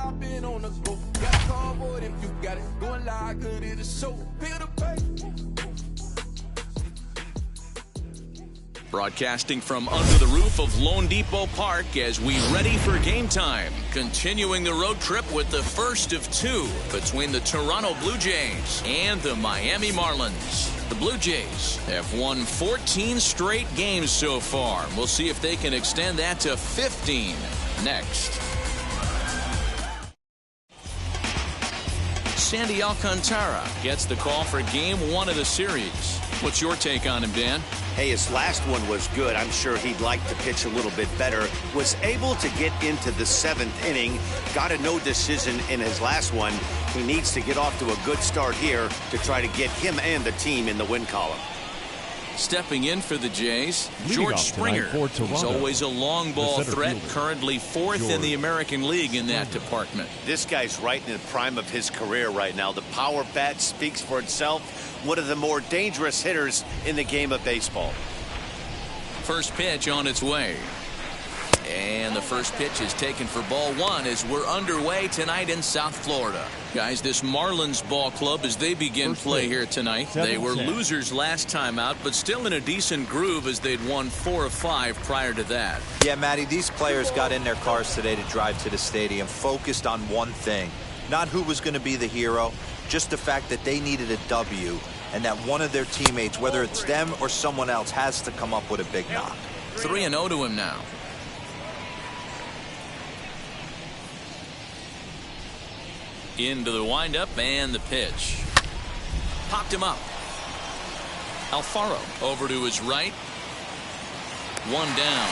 I've been on the go. Got cardboard if you got it. Going live, good it is so. Feel the pain. Broadcasting from under the roof of Lone Depot Park as we ready for game time. Continuing the road trip with the first of two between the Toronto Blue Jays and the Miami Marlins. The Blue Jays have won 14 straight games so far. We'll see if they can extend that to 15 next. Sandy Alcantara gets the call for game one of the series. What's your take on him, Dan? Hey, his last one was good. I'm sure he'd like to pitch a little bit better. Was able to get into the 7th inning. Got a no decision in his last one. He needs to get off to a good start here to try to get him and the team in the win column. Stepping in for the Jays, George Springer. He's always a long ball threat, currently 4th in the American League in that department. This guy's right in the prime of his career right now. The power bat speaks for itself. One of the more dangerous hitters in the game of baseball. First pitch on its way. And the first pitch is taken for ball one as we're underway tonight in South Florida. Guys, this Marlins ball club, as they begin play here tonight, they were losers last time out, but still in a decent groove as they'd won 4 of 5 prior to that. Yeah, Matty, these players got in their cars today to drive to the stadium, focused on one thing. Not who was going to be the hero, just the fact that they needed a W, and that one of their teammates, whether it's them or someone else, has to come up with a big knock. 3-0 to him now. Into the windup and the pitch. Popped him up. Alfaro over to his right. One down.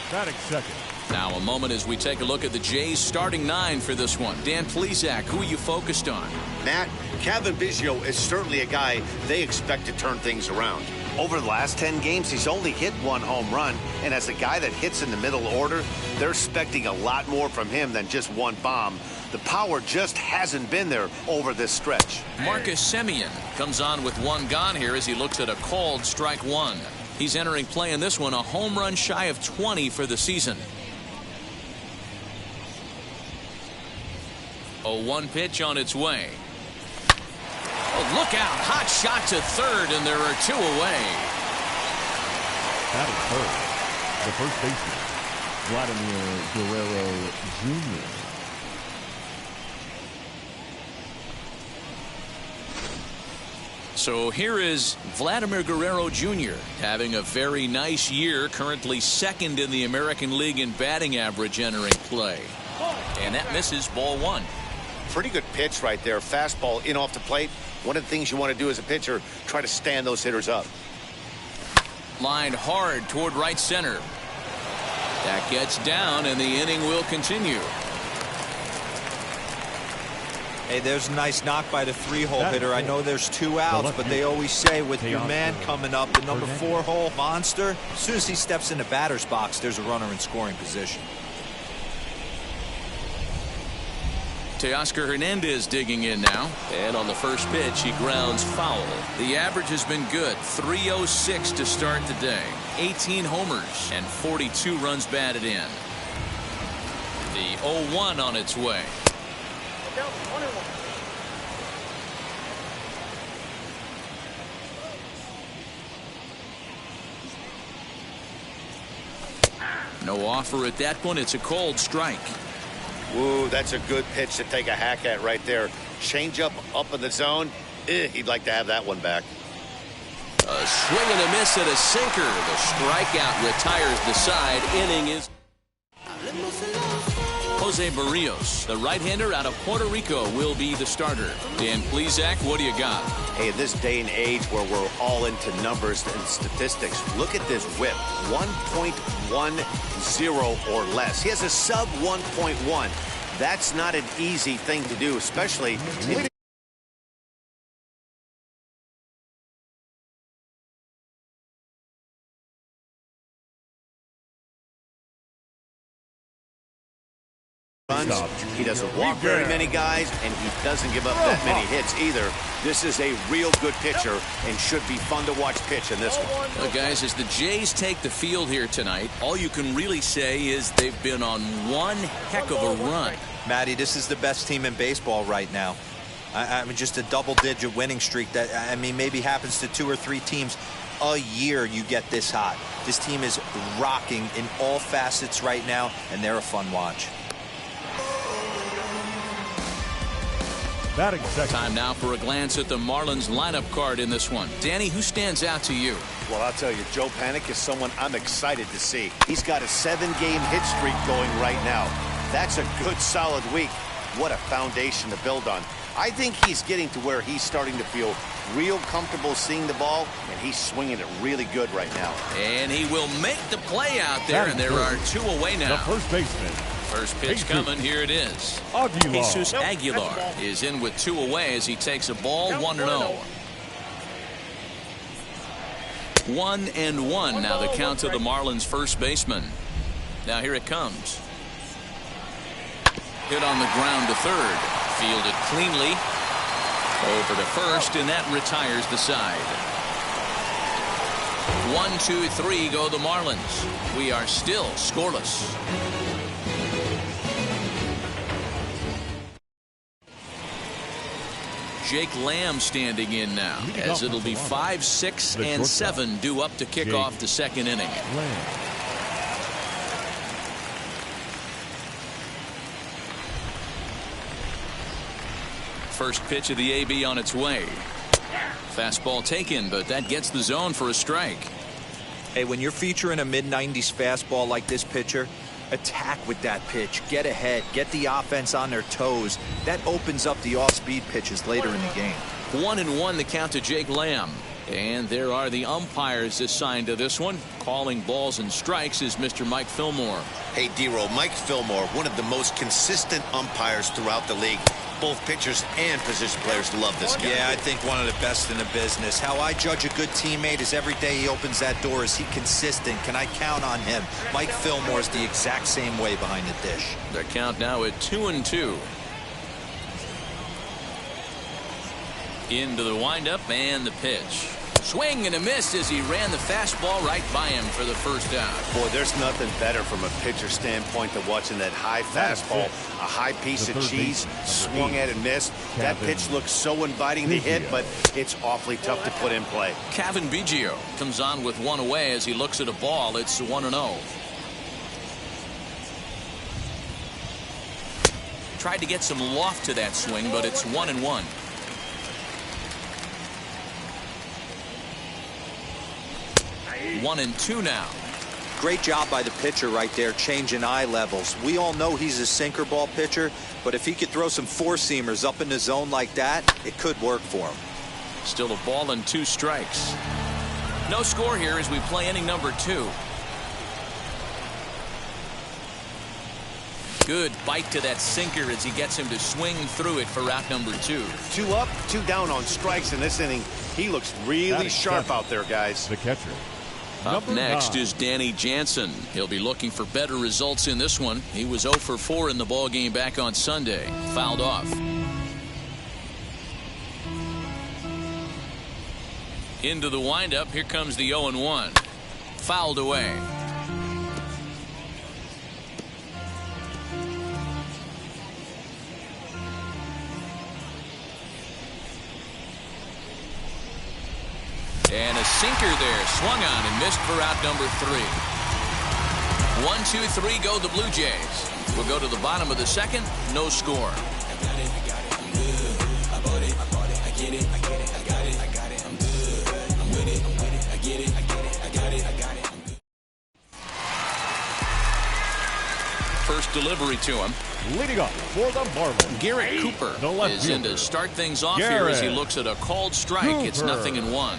Batting second. Now a moment as we take a look at the Jays starting 9 for this one. Dan Plesac, who are you focused on? Matt, Kevin Biggio is certainly a guy they expect to turn things around. Over the last 10 games, he's only hit 1 home run, and as a guy that hits in the middle order, they're expecting a lot more from him than just 1 bomb. The power just hasn't been there over this stretch. Marcus Semien comes on with 1 gone here as he looks at a called strike 1. He's entering play in this one, a home run shy of 20 for the season. 0-1 pitch on its way. Oh, look out. Hot shot to third, and there are 2 away. Batting third, the first baseman, Vladimir Guerrero Jr. So here is Vladimir Guerrero Jr. having a very nice year, currently 2nd in the American League in batting average entering play. And that misses ball 1. Pretty good pitch right there. Fastball in off the plate. One of the things you want to do as a pitcher, try to stand those hitters up. Lined hard toward right center. That gets down, and the inning will continue. Hey, there's a nice knock by the 3-hole hitter. I know there's 2 outs, but they always say with your man coming up, the number 4-hole monster, as soon as he steps in the batter's box, there's a runner in scoring position. Teoscar Hernandez digging in now. And on the first pitch, he grounds foul. The average has been good. 306 to start the day. 18 homers and 42 runs batted in. The 0-1 on its way. No offer at that one. It's a cold strike. Ooh, that's a good pitch to take a hack at right there. Change up in the zone. He'd like to have that one back. A swing and a miss at a sinker. The strikeout retires the side. Inning is Jose Barrios, the right-hander out of Puerto Rico, will be the starter. Dan Plesac, what do you got? Hey, in this day and age where we're all into numbers and statistics, look at this whip. 1.10 or less. He has a sub 1.1. That's not an easy thing to do, especially in He doesn't walk very many guys, and he doesn't give up that many hits either. This is a real good pitcher and should be fun to watch pitch in this one. Well, guys, as the Jays take the field here tonight, all you can really say is they've been on one heck of a run. Matty, this is the best team in baseball right now. I mean, just a double-digit winning streak that, I mean, maybe happens to 2 or 3 teams a year. You get this hot. This team is rocking in all facets right now, and they're a fun watch. Time now for a glance at the Marlins lineup card in this one. Danny, who stands out to you? Well, I'll tell you, Joe Panik is someone I'm excited to see. He's got a 7-game hit streak going right now. That's a good, solid week. What a foundation to build on. I think he's getting to where he's starting to feel real comfortable seeing the ball, and he's swinging it really good right now. And he will make the play out there, and there are 2 away now. The first baseman. First pitch coming. Here it is. Jesus Aguilar is in with 2 away as he takes a ball 1-0. 1-1 now the count to the Marlins first baseman. Now here it comes. Hit on the ground to third. Fielded cleanly. Over to first, and that retires the side. 1, 2, 3 go the Marlins. We are still scoreless. Jake Lamb standing in now, as it'll be 5, 6, and 7 due up to kick off the second inning. First pitch of the AB on its way. Fastball taken, but that gets the zone for a strike. Hey, when you're featuring a mid-90s fastball like this pitcher, attack with that pitch. Get ahead. Get the offense on their toes. That opens up the off-speed pitches later in the game. 1-1 the count to Jake Lamb. And there are the umpires assigned to this one. Calling balls and strikes is Mr. Mike Fillmore. Hey, D-Roll, Mike Fillmore, one of the most consistent umpires throughout the league. Both pitchers and position players love this guy. Yeah, I think one of the best in the business. How I judge a good teammate is every day he opens that door. Is he consistent? Can I count on him? Mike Fillmore is the exact same way behind the dish. Their count now at 2-2. Into the windup and the pitch. Swing and a miss as he ran the fastball right by him for the first out. Boy, there's nothing better from a pitcher standpoint than watching that high fastball, a high piece of cheese, swung at and missed. That pitch looks so inviting to hit, but it's awfully tough to put in play. Kevin Biggio comes on with 1 away as he looks at a ball. It's 1-0. Tried to get some loft to that swing, but it's 1-1. One and 2 now. Great job by the pitcher right there, changing eye levels. We all know he's a sinker ball pitcher, but if he could throw some 4-seamers up in the zone like that, it could work for him. Still a ball and 2 strikes. No score here as we play inning number 2. Good bite to that sinker as he gets him to swing through it for out number 2. 2 up, 2 down on strikes in this inning. He looks really sharp out there, guys. The catcher. Up next is Danny Jansen. He'll be looking for better results in this one. He was 0 for 4 in the ballgame back on Sunday. Fouled off. Into the windup. Here comes the 0-1. Fouled away. And a sinker there, swung on and missed for out number 3. 1, 2, 3 go the Blue Jays. We'll go to the bottom of the second, no score. First delivery to him. Leading off for the Marlins, Garrett Cooper is in to start things off here as he looks at a called strike. It's 0-1.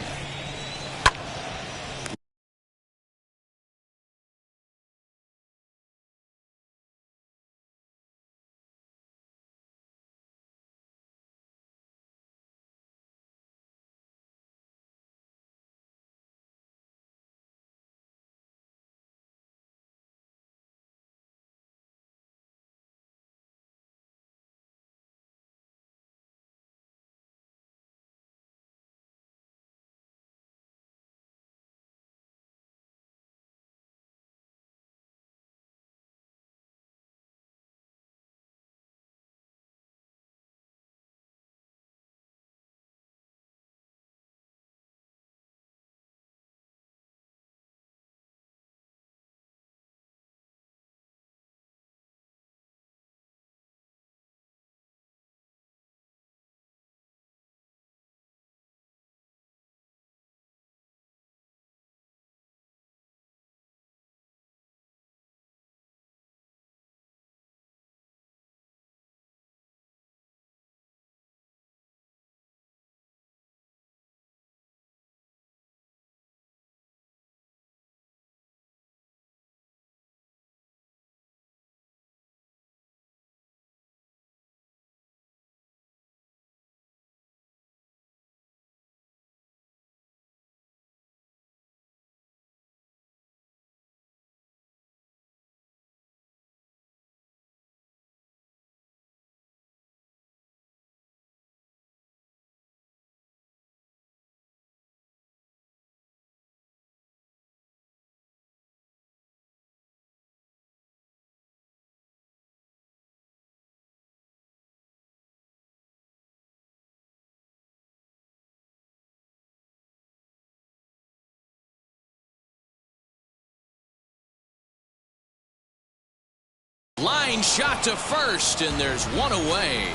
Line shot to first, and there's one away.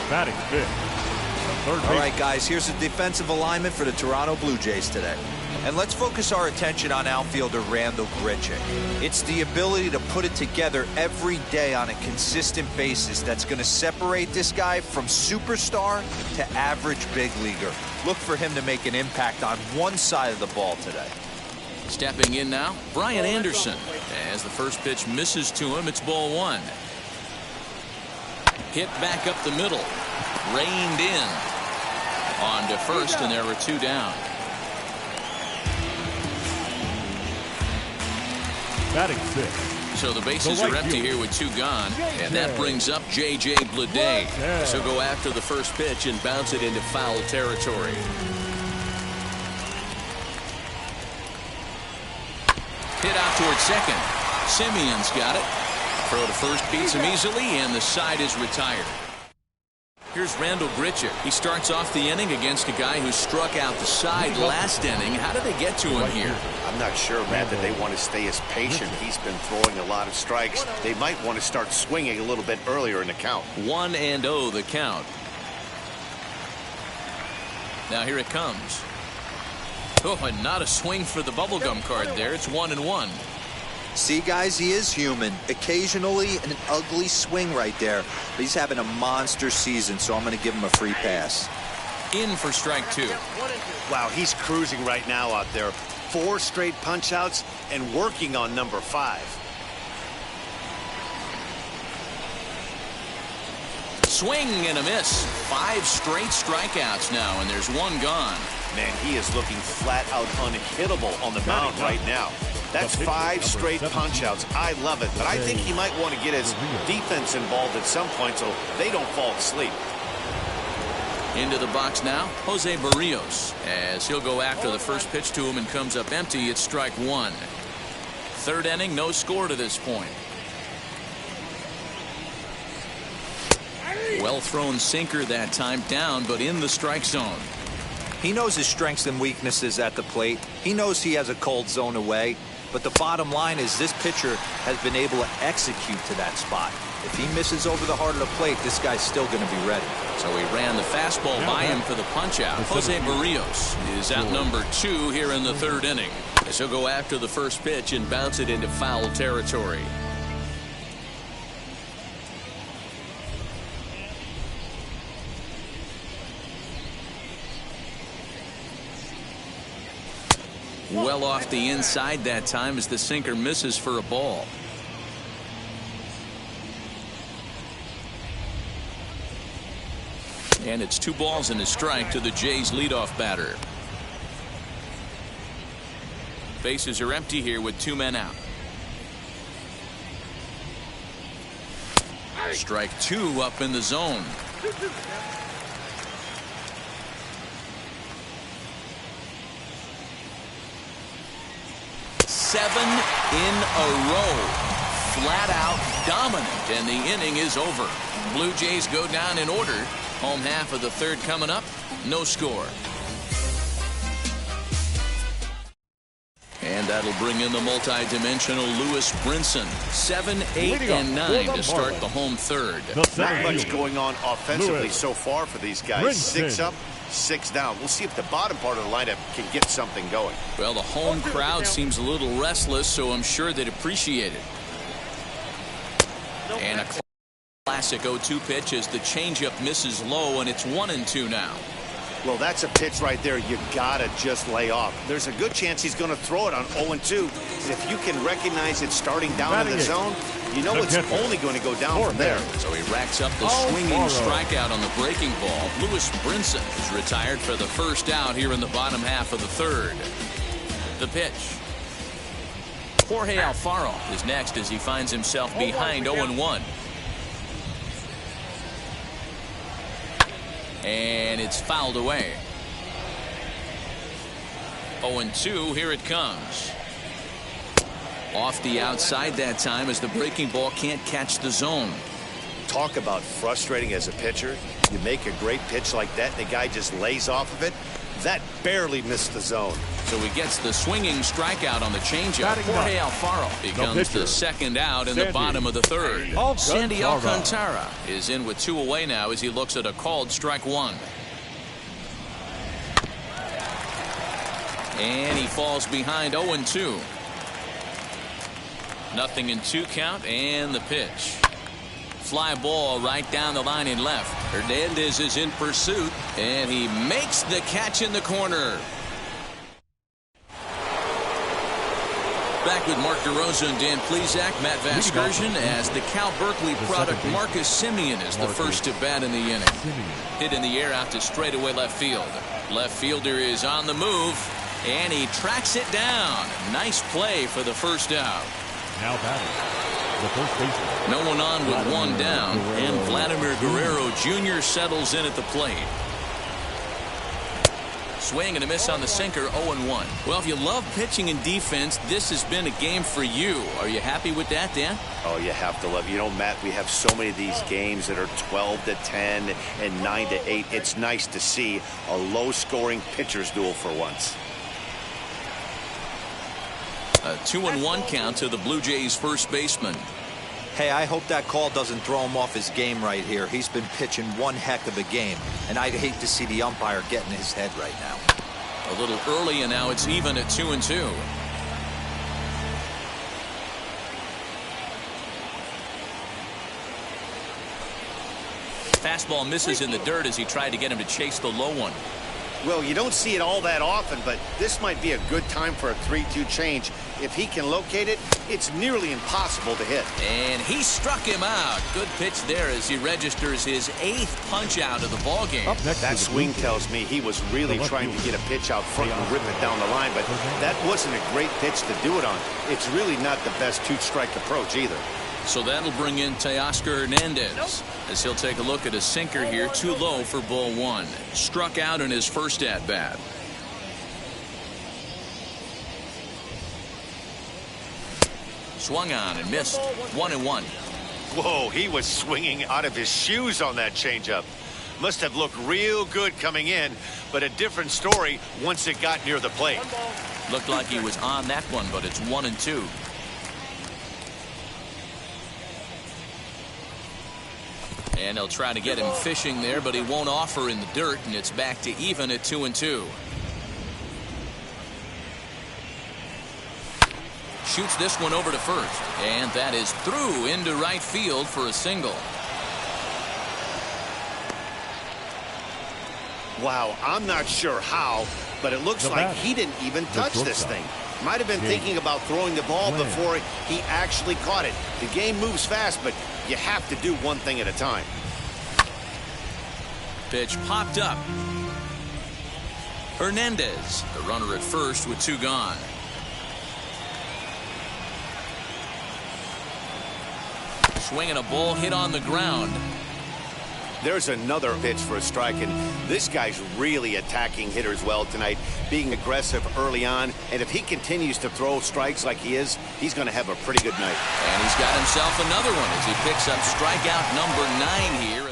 Batting fifth. Third base. All right, guys, here's the defensive alignment for the Toronto Blue Jays today. And let's focus our attention on outfielder Randall Grichuk. It's the ability to put it together every day on a consistent basis that's going to separate this guy from superstar to average big leaguer. Look for him to make an impact on one side of the ball today. Stepping in now, Brian Anderson. As the first pitch misses to him, it's ball one. Hit back up the middle. Reined in. On to first, and there were two down. Batting sixth. So the bases are empty here with two gone, and that brings up J.J. Bleday. So go after the first pitch and bounce it into foul territory. Hit out towards second. Simeon's got it. Throw to first beats him easily, and the side is retired. Here's Randall Grichuk. He starts off the inning against a guy who struck out the side last inning. How did they get to him here? I'm not sure, Matt, that they want to stay as patient. He's been throwing a lot of strikes. They might want to start swinging a little bit earlier in the count. 1-0 the count. Now here it comes. Oh, and not a swing for the bubblegum card there. It's 1-1. See, guys, he is human. Occasionally an ugly swing right there. But he's having a monster season, so I'm going to give him a free pass. In for strike two. Wow, he's cruising right now out there. 4 straight punch-outs and working on number 5. Swing and a miss. 5 straight strikeouts now, and there's one gone. Man, he is looking flat out unhittable on the mound right now. That's 5 straight punch-outs. I love it, but I think he might want to get his defense involved at some point so they don't fall asleep. Into the box now, Jose Barrios. As he'll go after the first pitch to him and comes up empty, it's strike one. Third inning, no score to this point. Well thrown sinker that time, down, but in the strike zone. He knows his strengths and weaknesses at the plate. He knows he has a cold zone away. But the bottom line is this pitcher has been able to execute to that spot. If he misses over the heart of the plate, this guy's still going to be ready. So he ran the fastball by him for the punch-out. Jose Barrios is out number 2 here in the third inning. As he'll go after the first pitch and bounce it into foul territory. Well off the inside that time as the sinker misses for a ball. And it's 2 balls and a strike to the Jays leadoff batter. Bases are empty here with 2 men out. Strike 2 up in the zone. Seven in a row. Flat out dominant, and the inning is over. Blue Jays go down in order. Home half of the third coming up. No score. And that'll bring in the multi-dimensional Lewis Brinson. 7, 8, and 9 to start the home third. Not much going on offensively so far for these guys. 6 up, 6 down. We'll see if the bottom part of the lineup can get something going. Well, the home crowd seems a little restless, so I'm sure they'd appreciate it. And a classic 0-2 pitch as the changeup misses low, and it's 1-2 now. Well, that's a pitch right there you gotta just lay off. There's a good chance he's going to throw it on 0-2. And if you can recognize it starting down in the zone, you know it's only going to go down from there. So he racks up the swinging strikeout on the breaking ball. Lewis Brinson is retired for the first out here in the bottom half of the third. The pitch. Jorge Alfaro is next as he finds himself behind 0-1. And it's fouled away. 0-2, here it comes. Off the outside that time as the breaking ball can't catch the zone. Talk about frustrating as a pitcher. You make a great pitch like that, and the guy just lays off of it. That barely missed the zone. So he gets the swinging strikeout on the changeup. Jorge Alfaro becomes the second out in the bottom of the third. Sandy Alcantara is in with 2 away now as he looks at a called strike 1. And he falls behind 0-2. 0-2 count, and the pitch. Fly ball right down the line in left. Hernandez is in pursuit, and he makes the catch in the corner. Back with Mark DeRosa and Dan Plesac, Matt Vasgersian, as the Cal Berkeley product Marcus Semien is the first to bat in the inning. Hit in the air out to straightaway left field. Left fielder is on the move, and he tracks it down. Nice play for the first out. Now batting, the first baseman. No one on with 1 down, and Vladimir Guerrero Jr. settles in at the plate. Swing and a miss on the sinker, 0-1. Well, if you love pitching and defense, this has been a game for you. Are you happy with that, Dan? Oh, you have to love. You know, Matt, we have so many of these games that are 12-10 and 9-8. It's nice to see a low-scoring pitcher's duel for once. A 2-1 count to the Blue Jays first baseman. Hey, I hope that call doesn't throw him off his game right here. He's been pitching one heck of a game, and I'd hate to see the umpire get in his head right now. A little early, and now it's even at 2-2. Fastball misses in the dirt as he tried to get him to chase the low one. Well, you don't see it all that often, but this might be a good time for a 3-2 change. If he can locate it, it's nearly impossible to hit. And he struck him out. Good pitch there as he registers his 8th punch out of the ballgame. That swing tells me he was really trying to get a pitch out front and rip it down the line, but that wasn't a great pitch to do it on. It's really not the best 2-strike approach either. So that'll bring in Teoscar Hernandez as he'll take a look at a sinker here, too low for ball 1. Struck out in his first at bat. Swung on and missed. 1-1. Whoa, he was swinging out of his shoes on that changeup. Must have looked real good coming in, but a different story once it got near the plate. Looked like he was on that one, but it's 1-2. And they'll try to get him fishing there, but he won't offer in the dirt, and it's back to even at 2-2. Shoots this one over to first, and that is through into right field for a single. Wow, I'm not sure how, but it looks like he didn't even touch this thing. Might have been thinking about throwing the ball before he actually caught it. The game moves fast, but you have to do one thing at a time. Pitch popped up. Hernandez, the runner at first with 2 gone. Swinging a ball hit on the ground. There's another pitch for a strike, and this guy's really attacking hitters well tonight, being aggressive early on, and if he continues to throw strikes like he is, he's going to have a pretty good night. And he's got himself another one as he picks up strikeout number 9 here.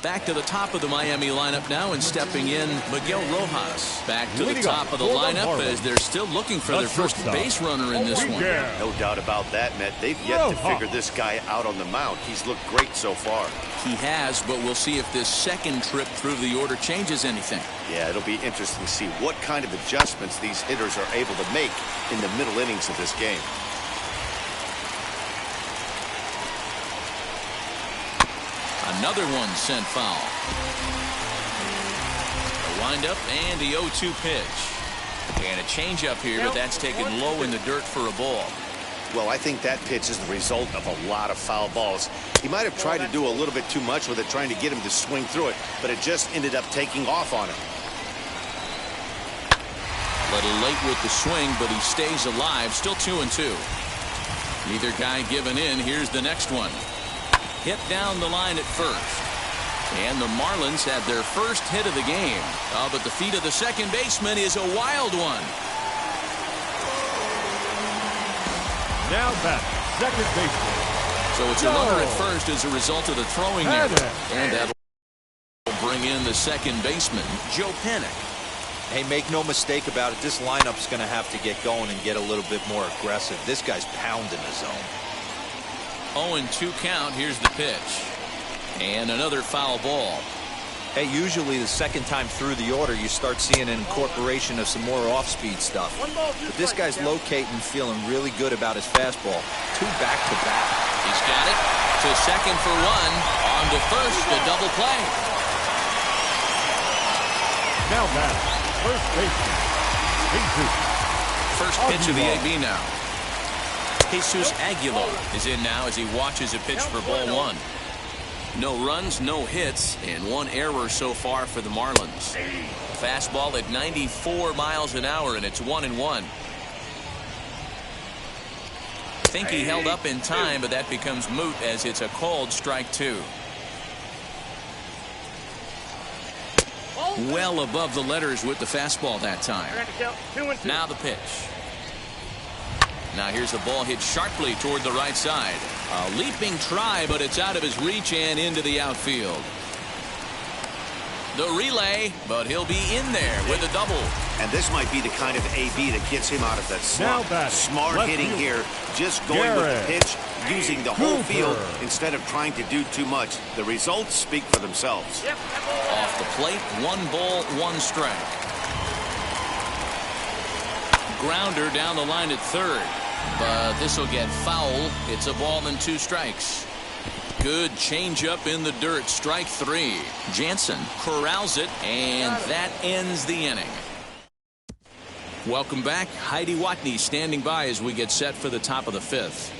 Back to the top of the Miami lineup now, and stepping in Miguel Rojas. Back to the top of the lineup as they're still looking for their first base runner in this one. No doubt about that, Matt. They've yet to figure this guy out on the mound. He's looked great so far. He has, but we'll see if this second trip through the order changes anything. Yeah, it'll be interesting to see what kind of adjustments these hitters are able to make in the middle innings of this game. Another one sent foul. A windup and the 0-2 pitch. And a changeup here, but that's taken low in the dirt for a ball. Well, I think that pitch is the result of a lot of foul balls. He might have tried to do a little bit too much with it, trying to get him to swing through it, but it just ended up taking off on him. A little late with the swing, but he stays alive. Still 2-2. Neither guy giving in. Here's the next one. Hit down the line at first. And the Marlins had their first hit of the game. Oh, but the feet of the second baseman is a wild one. Now back, second baseman. So it's a runner at first as a result of the throwing error. And that'll bring in the second baseman, Joe Pennick. Hey, make no mistake about it, this lineup's going to have to get going and get a little bit more aggressive. This guy's pounding the zone. 0-2 count. Here's the pitch. And another foul ball. Hey, usually the second time through the order, you start seeing an incorporation of some more off-speed stuff. But this guy's locating, feeling really good about his fastball. 2 back-to-back. He's got it to second for 1. On to first, a double play. Now back, first baseman, Jesus. First pitch of the AB now. Jesus Aguilar is in now as he watches a pitch for ball 1. No runs, no hits, and 1 error so far for the Marlins. Fastball at 94 miles an hour, and it's 1-1. I think he held up in time, but that becomes moot as it's a called strike 2. Well above the letters with the fastball that time. Now the pitch. Now here's the ball hit sharply toward the right side. A leaping try, but it's out of his reach and into the outfield. The relay, but he'll be in there with a double. And this might be the kind of AB that gets him out of that slump. Smart hitting here, just going with the pitch, using the whole field instead of trying to do too much. The results speak for themselves. Off the plate, 1 ball, 1 strike. Grounder down the line at third. But this will get foul. It's a ball and 2 strikes. Good changeup in the dirt. Strike 3. Jansen corrals it, and that ends the inning. Welcome back. Heidi Watney standing by as we get set for the top of the 5th.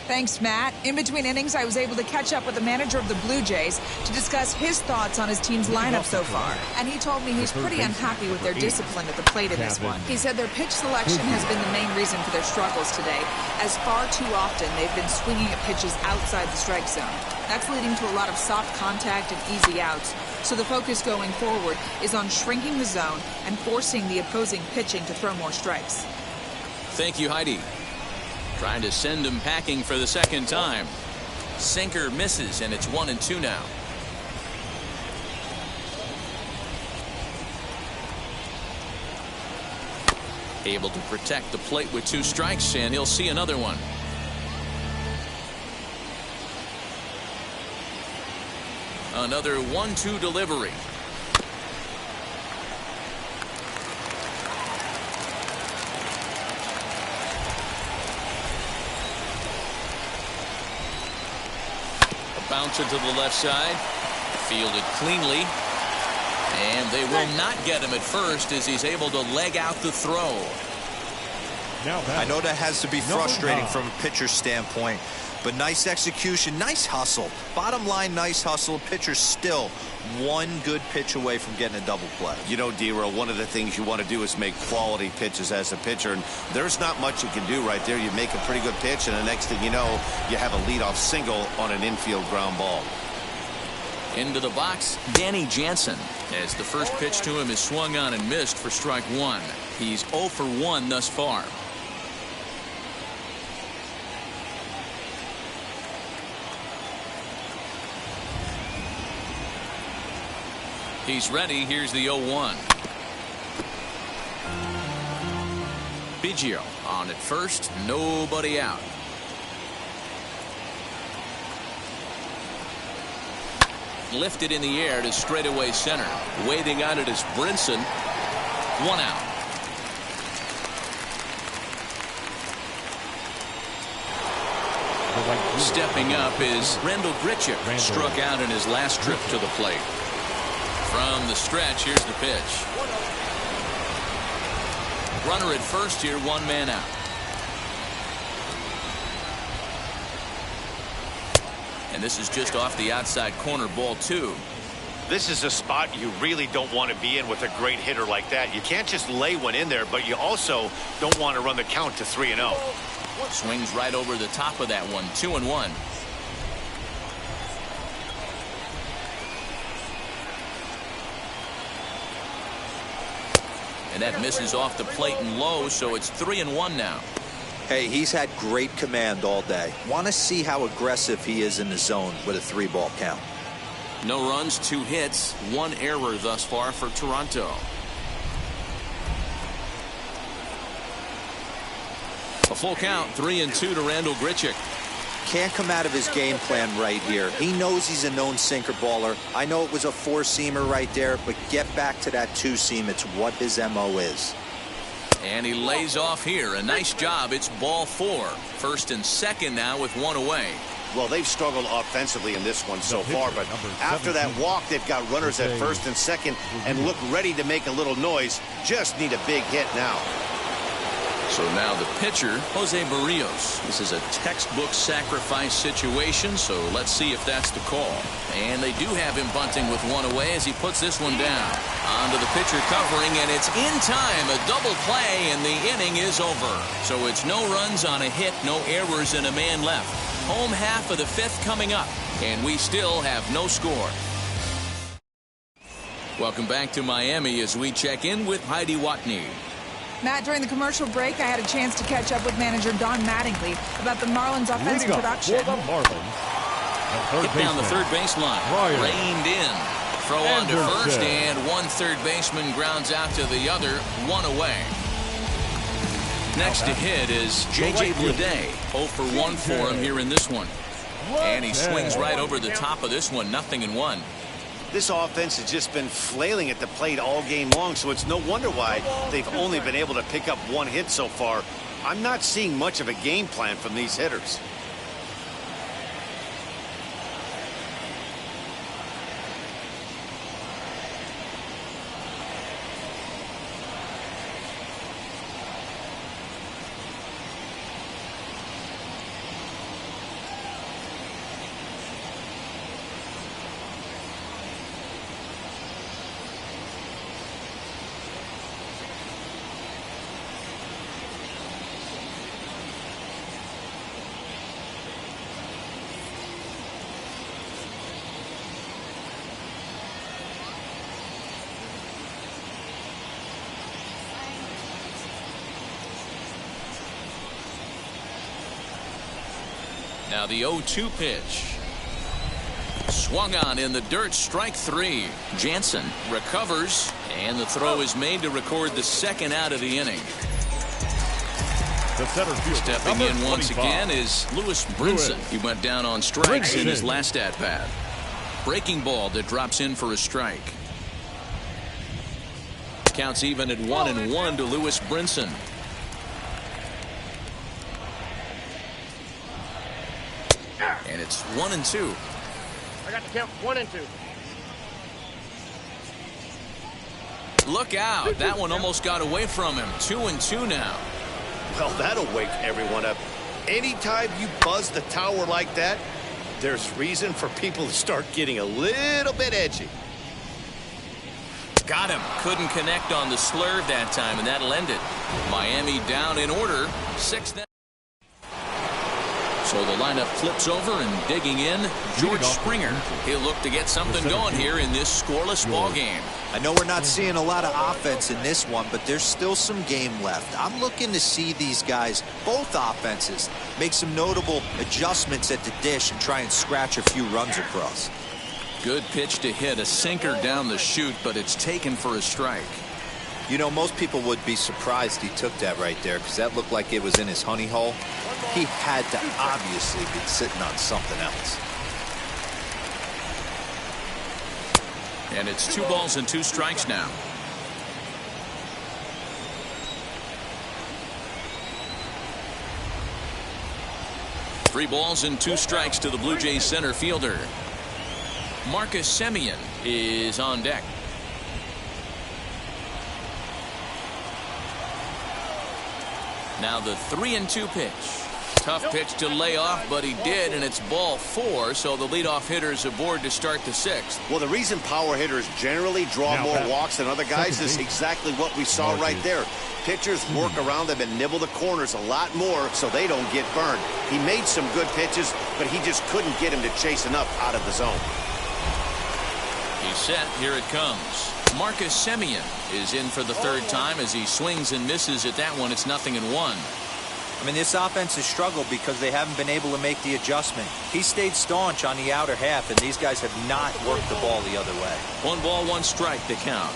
Thanks, Matt. In between innings, I was able to catch up with the manager of the Blue Jays to discuss his thoughts on his team's lineup so far. And he told me he's pretty unhappy with their discipline at the plate in this one. He said their pitch selection has been the main reason for their struggles today, as far too often they've been swinging at pitches outside the strike zone. That's leading to a lot of soft contact and easy outs. So the focus going forward is on shrinking the zone and forcing the opposing pitching to throw more strikes. Thank you, Heidi. Trying to send him packing for the second time. Sinker misses, and it's 1-2 now. Able to protect the plate with 2 strikes, and he'll see another one. Another 1-2 delivery. Bouncer to the left side. Fielded cleanly. And they will not get him at first as he's able to leg out the throw. I know that has to be frustrating from a pitcher's standpoint, but nice execution, nice hustle. Bottom line, nice hustle. Pitcher's still 1 good pitch away from getting a double play. You know, D-Roll, one of the things you want to do is make quality pitches as a pitcher, and there's not much you can do right there. You make a pretty good pitch, and the next thing you know, you have a leadoff single on an infield ground ball. Into the box, Danny Jansen, as the first pitch to him is swung on and missed for strike 1. He's 0 for 1 thus far. He's ready. Here's the 0-1. Biggio on at first. Nobody out. Lifted in the air to straightaway center. Waiting on it is Brinson. 1 out. Stepping up is Randall Grichuk. Struck out in his last trip to the plate. From the stretch, here's the pitch. Runner at first here, 1 man out. And this is just off the outside corner, ball 2. This is a spot you really don't want to be in with a great hitter like that. You can't just lay one in there, but you also don't want to run the count to 3-0. Swings right over the top of that one, 2-1. And that misses off the plate and low, so it's 3-1 now. Hey, he's had great command all day. Want to see how aggressive he is in the zone with a 3-ball count. No runs, 2 hits, 1 error thus far for Toronto. A full count, 3-2 to Randall Grichuk. Can't come out of his game plan right here. He knows he's a known sinker baller. I know it was a four-seamer right there, but get back to that two-seam. It's what his MO is. And he lays off here. A nice job. It's ball 4. First and second now with one away. Well, they've struggled offensively in this one so far, but after that walk, they've got runners at first and second and look ready to make a little noise. Just need a big hit now. So now the pitcher, Jose Barrios. This is a textbook sacrifice situation, so let's see if that's the call. And they do have him bunting with one away as he puts this one down. On to the pitcher covering, and it's in time. A double play, and the inning is over. So it's no runs on a hit, no errors, and a man left. Home half of the 5th coming up, and we still have no score. Welcome back to Miami as we check in with Heidi Watney. Matt, during the commercial break, I had a chance to catch up with manager Don Mattingly about the Marlins' offensive production. For the Marlins, Hit down the third baseline. Reined in. Throw on to first, and one third baseman grounds out to the other, one away. Next to hit is J.J. Bleday. 0 for 1 for him here in this one. And he swings right over the top of this one, 0-1. This offense has just been flailing at the plate all game long, so it's no wonder why they've only been able to pick up one hit so far. I'm not seeing much of a game plan from these hitters. Now the 0-2 pitch. Swung on in the dirt, strike 3. Jansen recovers, and the throw is made to record the second out of the inning. The center field, stepping in once again is Lewis Brinson. He went down on strikes in his last at-bat. Breaking ball that drops in for a strike. Counts even at 1-1 to Lewis Brinson. And it's 1-2. I got the count 1-2. Look out. That one almost got away from him. 2-2 now. Well, that'll wake everyone up. Anytime you buzz the tower like that, there's reason for people to start getting a little bit edgy. Got him. Couldn't connect on the slurve that time, and that'll end it. Miami down in order. 6th. So the lineup flips over and digging in, George Springer. He'll look to get something going here in this scoreless ball game. I know we're not seeing a lot of offense in this one, but there's still some game left. I'm looking to see these guys, both offenses, make some notable adjustments at the dish and try and scratch a few runs across. Good pitch to hit, a sinker down the chute, but it's taken for a strike. You know, most people would be surprised he took that right there because that looked like it was in his honey hole. He had to obviously be sitting on something else. And it's 2 balls and 2 strikes now. Three balls and 2 strikes to the Blue Jays center fielder. Marcus Semien is on deck. Now the 3-2 pitch. Tough pitch to lay off, but he did, and it's ball 4, so the leadoff hitter is aboard to start the 6th. Well, the reason power hitters generally draw more walks than other guys is exactly what we saw right there. Pitchers work around them and nibble the corners a lot more so they don't get burned. He made some good pitches, but he just couldn't get him to chase enough out of the zone. He's set. Here it comes. Marcus Semien is in for the 3rd time as he swings and misses at that one. It's 0-1. I mean, this offense has struggled because they haven't been able to make the adjustment. He stayed staunch on the outer half, and these guys have not worked the ball the other way. 1 ball, 1 strike to count.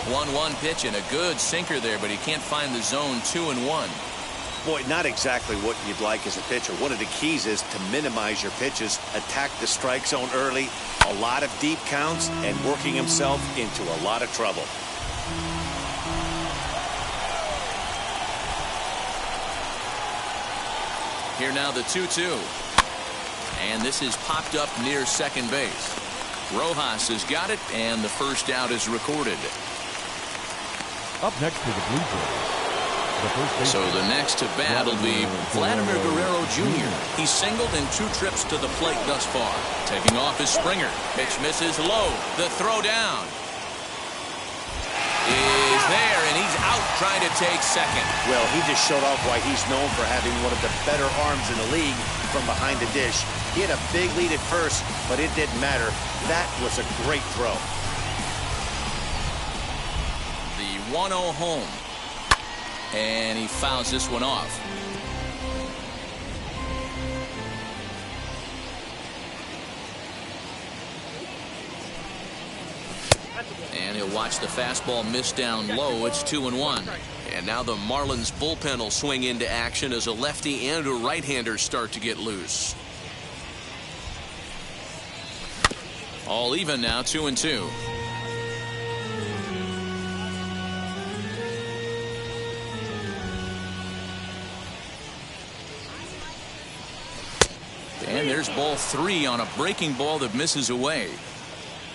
1-1 pitch and a good sinker there, but he can't find the zone. 2-1. Boy, not exactly what you'd like as a pitcher. One of the keys is to minimize your pitches, attack the strike zone early, a lot of deep counts, and working himself into a lot of trouble. Here now the 2-2. And this is popped up near second base. Rojas has got it, and the first out is recorded. Up next to the Blue Jays. So the next to bat will be Vladimir Guerrero Jr. He's singled in 2 trips to the plate thus far. Taking off his Springer. Pitch misses low. The throw down is there, and he's out trying to take second. Well, he just showed off why he's known for having one of the better arms in the league from behind the dish. He had a big lead at first, but it didn't matter. That was a great throw. The 1-0 home. And he fouls this one off. And he'll watch the fastball miss down low. It's 2-1. And now the Marlins bullpen will swing into action as a lefty and a right-hander start to get loose. All even now, 2-2. And there's ball 3 on a breaking ball that misses away.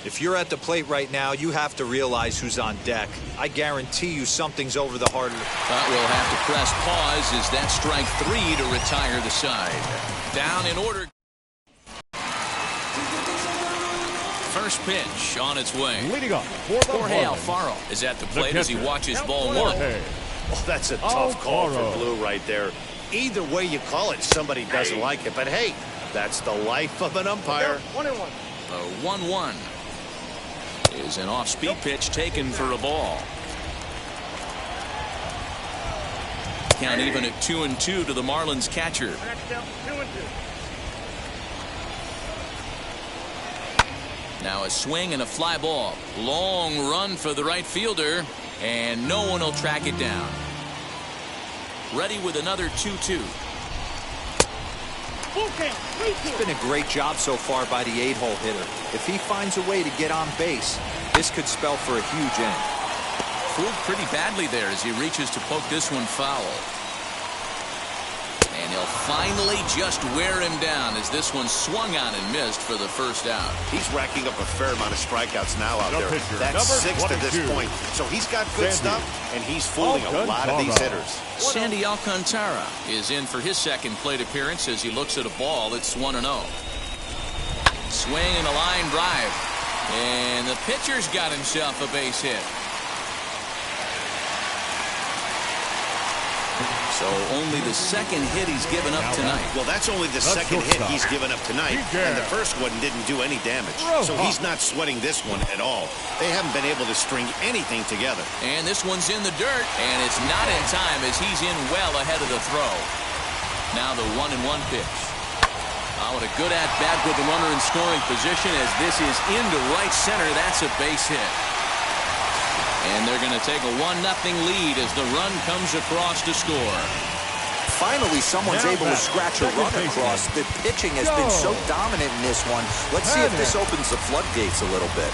If you're at the plate right now, you have to realize who's on deck. I guarantee you something's over the heart of the... But we'll have to press pause as that strike 3 to retire the side. Down in order. First pitch on its way. Leading up for the Jorge Marlins, Alfaro is at the plate as he watches ball 1. Oh, that's a tough call for Blue right there. Either way you call it, somebody doesn't like it. But hey, that's the life of an umpire. 1-1. The 1-1 is an off-speed pitch taken for a ball. Count even at 2-2 to the Marlins catcher. 2-2. Now a swing and a fly ball. Long run for the right fielder, and no one will track it down. Ready with another 2-2. It's been a great job so far by the 8-hole hitter. If he finds a way to get on base, this could spell for a huge inning. Fooled pretty badly there as he reaches to poke this one foul. And he'll finally just wear him down as this one swung on and missed for the first out. He's racking up a fair amount of strikeouts now out there. That's 6 to this point. So he's got good stuff, and he's fooling a lot of these hitters. Sandy Alcantara is in for his second plate appearance as he looks at a ball. It's 1-0. Swing and a line drive. And the pitcher's got himself a base hit. So only the second hit he's given up tonight. Well, that's only the second hit he's given up tonight. And the first one didn't do any damage. So he's not sweating this one at all. They haven't been able to string anything together. And this one's in the dirt, and it's not in time as he's in well ahead of the throw. Now the 1-1 pitch. Oh, what a good at-bat with the runner in scoring position as this is into right center. That's a base hit. And they're going to take a 1-0 lead as the run comes across to score. Finally, someone's able to scratch a run across. The pitching has been so dominant in this one. Let's see if this opens the floodgates a little bit.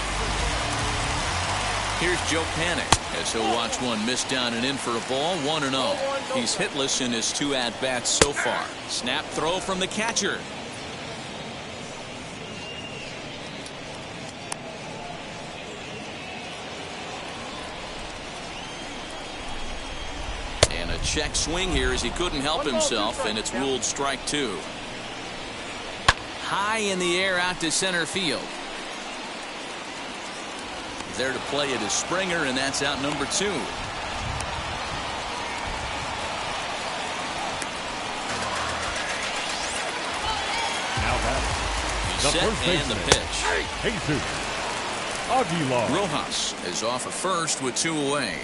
Here's Joe Panic as he'll watch one miss down and in for a ball. 1-0. He's hitless in his 2 at-bats so far. Snap throw from the catcher. Check swing here as he couldn't help himself, and it's ruled strike 2. High in the air out to center field. There to play it is Springer, and that's out number 2. Now that Set and the pitch. Jesus Aguilar. Rojas is off at first with 2 away.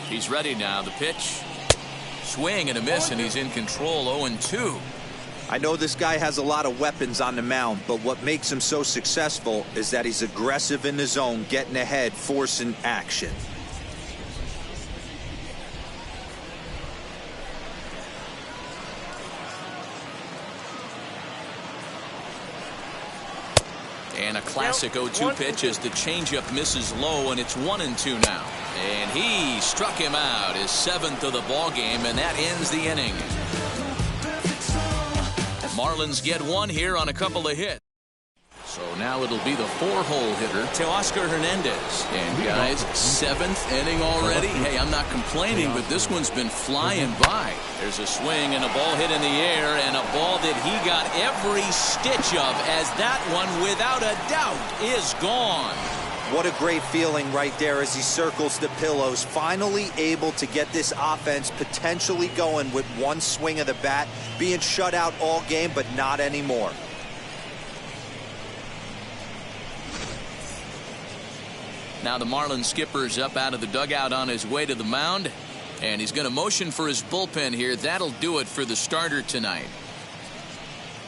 He's ready now. The pitch. Swing and a miss, and he's in control. 0-2. I know this guy has a lot of weapons on the mound, but what makes him so successful is that he's aggressive in the zone, getting ahead, forcing action. And a classic 0-2 pitch as the changeup misses low, and it's 1-2 now. And he struck him out, his 7th of the ball game, and that ends the inning. Marlins get one here on a couple of hits. So now it'll be the 4-hole hitter, Teoscar Hernandez. And guys, 7th inning already. Hey, I'm not complaining, but this one's been flying by. There's a swing and a ball hit in the air, and a ball that he got every stitch of, as that one, without a doubt, is gone. What a great feeling right there as he circles the pillows, finally able to get this offense potentially going with one swing of the bat, being shut out all game, but not anymore. Now the Marlins skipper's up out of the dugout on his way to the mound, and he's going to motion for his bullpen here. That'll do it for the starter tonight.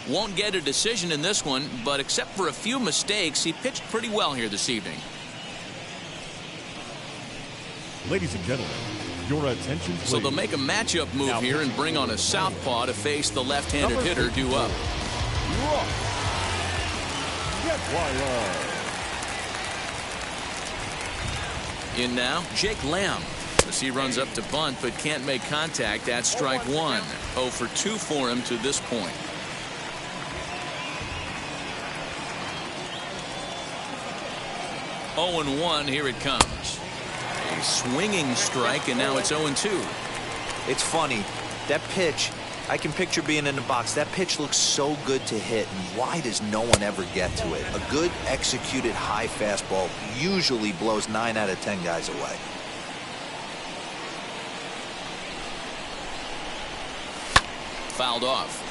Won't get a decision in this one, but except for a few mistakes, he pitched pretty well here this evening. Ladies and gentlemen, your attention, please. So they'll make a matchup move here and bring on a southpaw to face the left-handed hitter due up. In now, Jake Lamb. As he runs up to bunt but can't make contact, that's strike one. 0 for 2 for him to this point. Oh and 1, here it comes. A swinging strike, and now it's 0-2. It's funny, that pitch, I can picture being in the box. That pitch looks so good to hit, and why does no one ever get to it? A good executed high fastball usually blows 9 out of 10 guys away. Fouled off.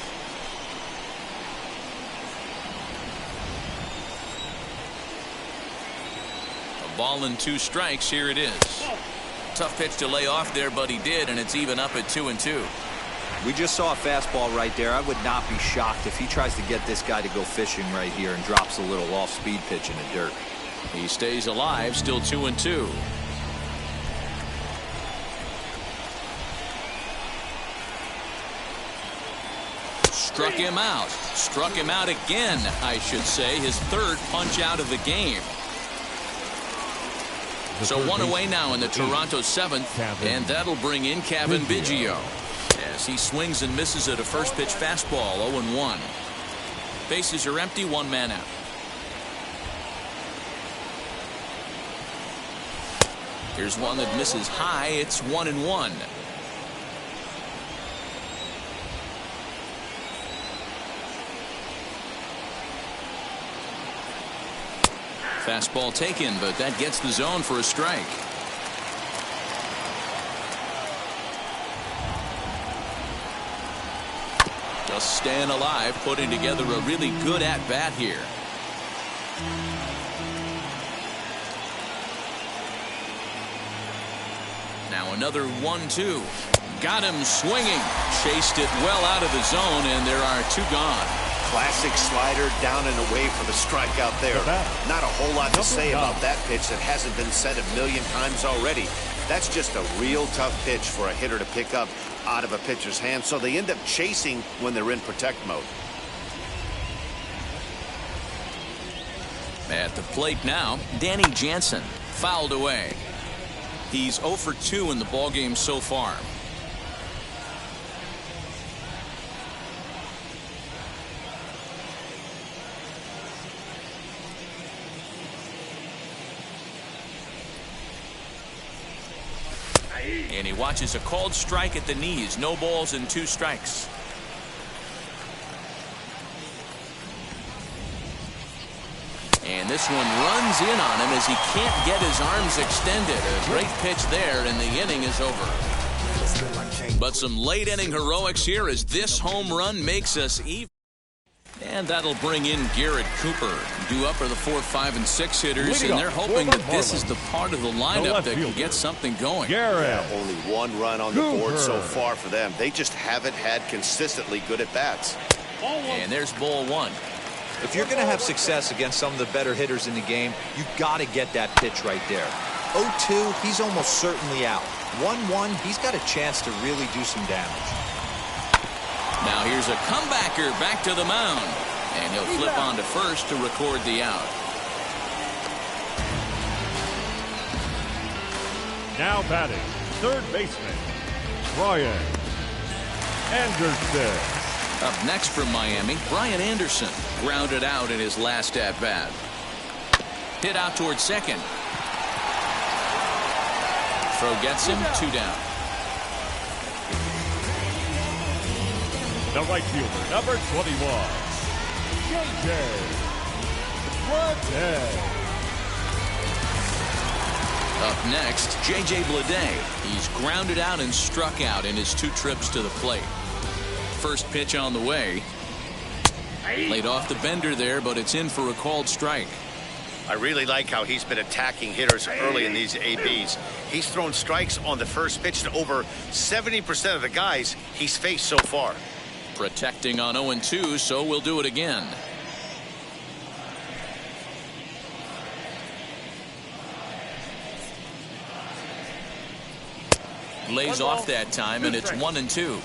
A ball and 2 strikes. Here it is. Tough pitch to lay off there, but he did, and it's even up at 2-2. We just saw a fastball right there. I would not be shocked if he tries to get this guy to go fishing right here and drops a little off-speed pitch in the dirt. He stays alive, still 2-2. Struck him out. Struck him out again, I should say. His 3rd punch out of the game. So 1 away now in the Toronto 7th, and that'll bring in Kevin Biggio. As he swings and misses at a first pitch fastball. 0-1. Bases are empty, 1 man out. Here's one that misses high. It's 1-1. Fastball taken, but that gets the zone for a strike. Just staying alive, putting together a really good at-bat here. Now another 1-2. Got him swinging. Chased it well out of the zone, and there are 2 gone. Classic slider down and away for the strikeout there. Not a whole lot to say about that pitch that hasn't been said a million times already. That's just a real tough pitch for a hitter to pick up out of a pitcher's hand, so they end up chasing when they're in protect mode. At the plate now, Danny Jansen fouled away. He's 0 for 2 in the ballgame so far. And he watches a called strike at the knees. No balls and 2 strikes. And this one runs in on him as he can't get his arms extended. A great pitch there, and the inning is over. But some late inning heroics here as this home run makes us even. And that'll bring in Garrett Cooper. Due up are the 4, 5, and 6 hitters, and they're hoping that this is the part of the lineup that can get something going. Yeah, only one run on the board so far for them. They just haven't had consistently good at-bats. And there's ball 1. If you're going to have success against some of the better hitters in the game, you've got to get that pitch right there. 0-2, he's almost certainly out. 1-1, he's got a chance to really do some damage. Now here's a comebacker back to the mound. And he'll flip on to first to record the out. Now batting, third baseman, Brian Anderson. Up next from Miami, Brian Anderson grounded out in his last at-bat. Hit out towards second. Throw gets him, 2 down. The right fielder, number 21, J.J. Bleday. Up next, J.J. Bleday. He's grounded out and struck out in his 2 trips to the plate. First pitch on the way. Laid off the bender there, but it's in for a called strike. I really like how he's been attacking hitters early in these ABs. He's thrown strikes on the first pitch to over 70% of the guys he's faced so far. Protecting on 0-2, so we'll do it again. Lays off that time, and it's 1-2.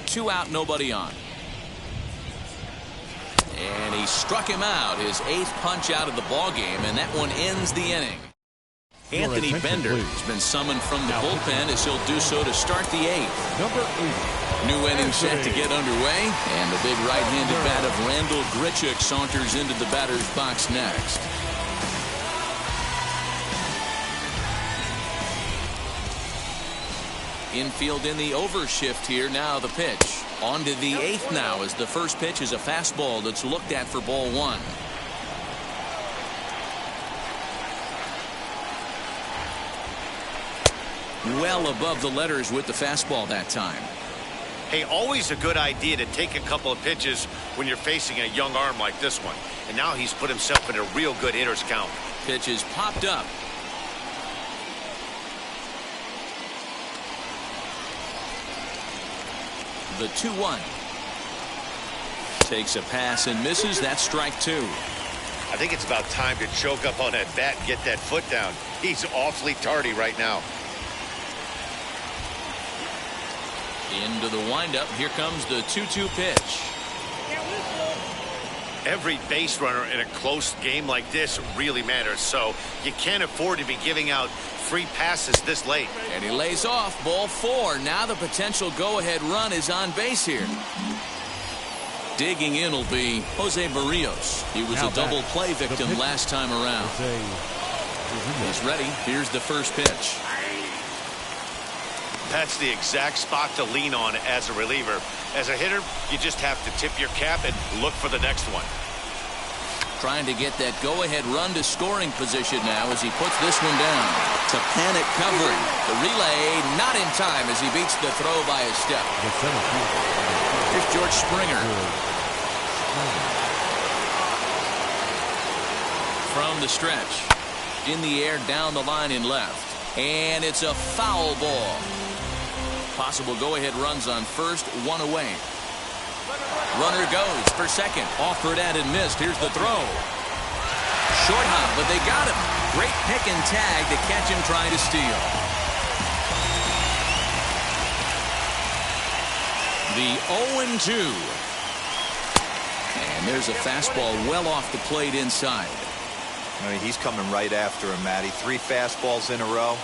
2 out, nobody on. And he struck him out, his 8th punch out of the ball game, and that one ends the inning. Anthony Bender has been summoned from the bullpen as he'll do so to start the 8th. Number 80. New inning set to get underway, and the big right-handed bat of Randall Grichuk saunters into the batter's box next. Infield in the overshift here. Now the pitch. On to the 8th now as the first pitch is a fastball that's looked at for ball 1. Well above the letters with the fastball that time. Hey, always a good idea to take a couple of pitches when you're facing a young arm like this one. And now he's put himself in a real good hitter's count. Pitch is popped up. The 2-1. Takes a pass and misses. That's strike 2. I think it's about time to choke up on that bat and get that foot down. He's awfully tardy right now. Into the windup. Here comes the 2-2 pitch. Every base runner in a close game like this really matters, so you can't afford to be giving out free passes this late. And he lays off. Ball 4. Now the potential go-ahead run is on base here. Digging in will be Jose Barrios. He was a double play victim last time around. He's ready. Here's the first pitch. That's the exact spot to lean on as a reliever. As a hitter, you just have to tip your cap and look for the next one. Trying to get that go-ahead run to scoring position now as he puts this one down. To panic covering. The relay not in time as he beats the throw by a step. Here's George Springer. From the stretch. In the air, down the line in left. And it's a foul ball. Possible go-ahead runs on first, 1 away. Runner goes for second. Offered at and missed. Here's the throw. Short hop, but they got him. Great pick and tag to catch him trying to steal. The 0-2. And there's a fastball well off the plate inside. I mean, he's coming right after him, Matty. 3 fastballs in a row.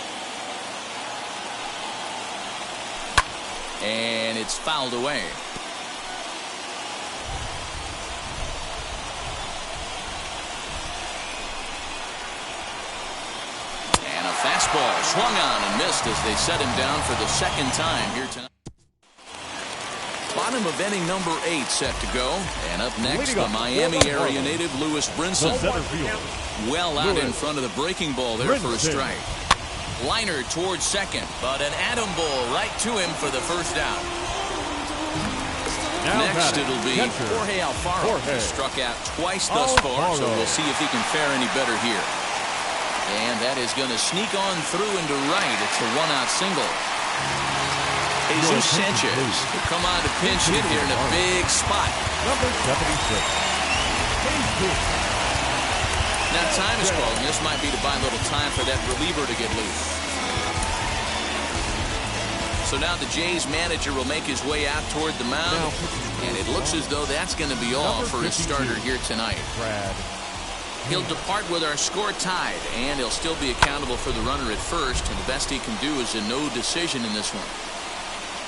And it's fouled away. And a fastball swung on and missed as they set him down for the second time here tonight. Bottom of inning number 8 set to go. And up next, the Miami area native Lewis Brinson. Well out in front of the breaking ball there for a strike. Liner towards second, but an atom ball right to him for the first out. Next, it'll be Jorge Alfaro. He struck out twice thus far, so we'll see if he can fare any better here. And that is going to sneak on through into right. It's a one-out single. Jesus Sanchez will come on to pinch hit here in a big spot. Number 76. Now time is called, and this might be to buy a little time for that reliever to get loose. So now the Jays manager will make his way out toward the mound, and it looks as though that's going to be all for his starter here tonight. He'll depart with our score tied, and he'll still be accountable for the runner at first, and the best he can do is a no decision in this one.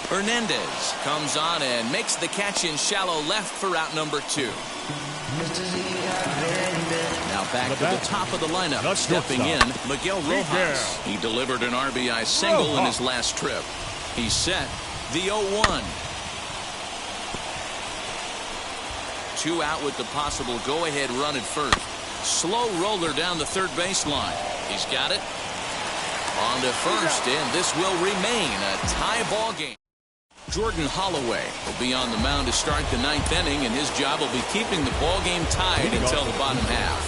Hernandez comes on and makes the catch in shallow left for out number 2. Now back to the top of the lineup, stepping in, Miguel Rojas. He delivered an RBI single in his last trip. He's set the 0-1. 2 out with the possible go-ahead run at first. Slow roller down the third baseline. He's got it. On to first, and this will remain a tie ball game. Jordan Holloway will be on the mound to start the 9th inning, and his job will be keeping the ball game tied until the bottom half.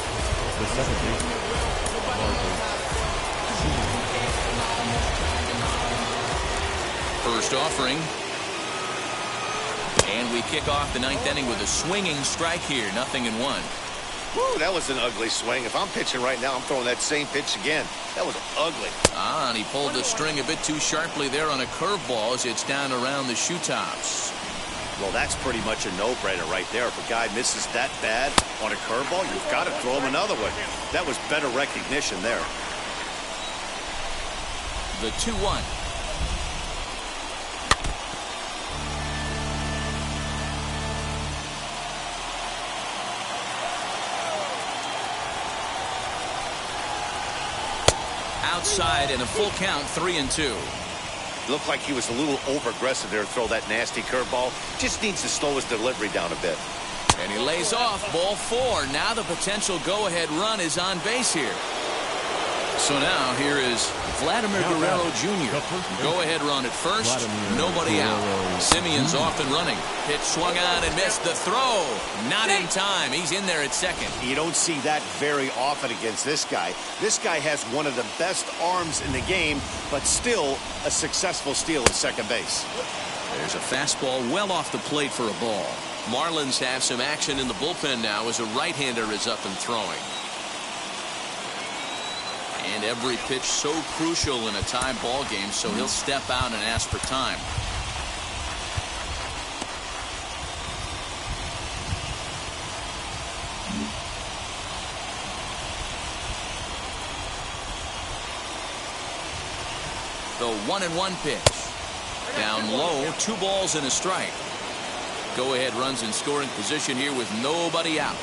First offering. And we kick off the 9th inning with a swinging strike here. 0-1. Woo, that was an ugly swing. If I'm pitching right now, I'm throwing that same pitch again. That was ugly. And he pulled the string a bit too sharply there on a curveball as it's down around the shoe tops. Well, that's pretty much a no-brainer right there. If a guy misses that bad on a curveball, you've got to throw him another one. That was better recognition there. The 2-1. Outside and a full count, 3-2. Looked like he was a little over-aggressive there to throw that nasty curveball. Just needs to slow his delivery down a bit. And he lays off ball 4. Now the potential go-ahead run is on base here. So now here is Vladimir Guerrero Jr. Go-ahead run at first. Nobody out. Simeon's off and running. Pitch swung on and missed the throw. Not in time. He's in there at second. You don't see that very often against this guy. This guy has one of the best arms in the game, but still a successful steal at second base. There's a fastball well off the plate for a ball. Marlins have some action in the bullpen now as a right-hander is up and throwing. And every pitch so crucial in a tie ball game, so he'll step out and ask for time. The 1-1 pitch. Down low, 2 balls and a strike. Go ahead runs in scoring position here with nobody out.